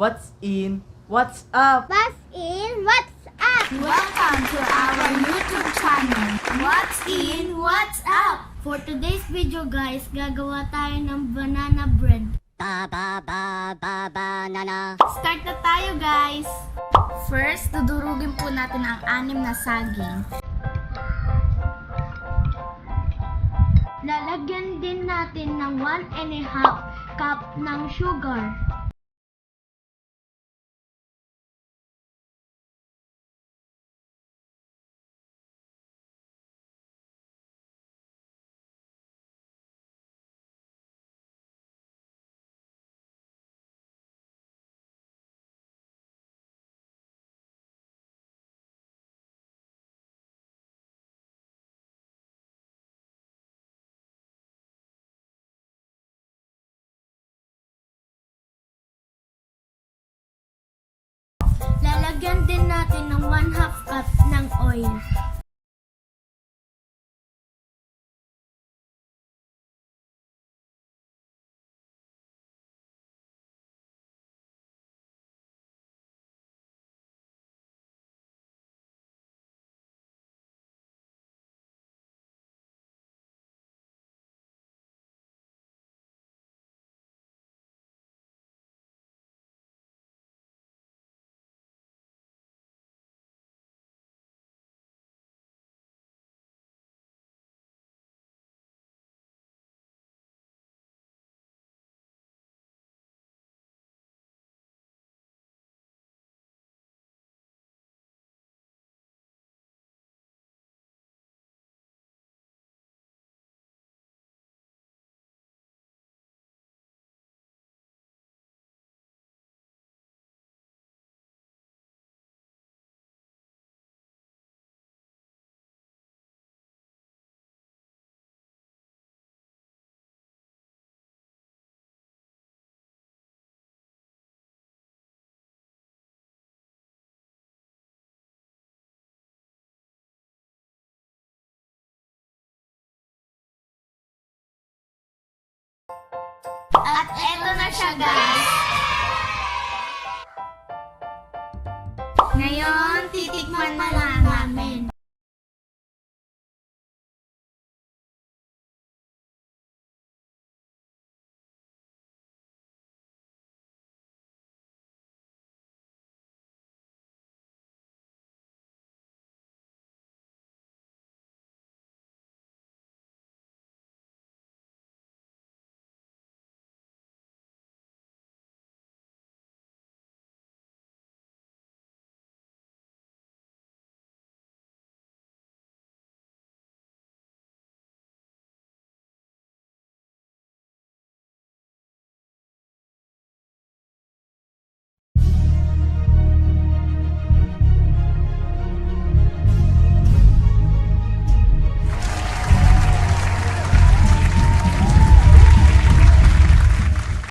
What's in? What's up? What's in? What's up? Welcome to our YouTube channel. What's in? What's up? For today's video guys, gagawa tayo ng banana bread. Banana. Start na tayo guys! First, dudurugin po natin ang 6 na saging. Lalagyan din natin ng 1½ cup ng sugar. Lalagyan din natin ng 1½ cup ng oil. At eto na siya guys. Ngayon, titikman na natin.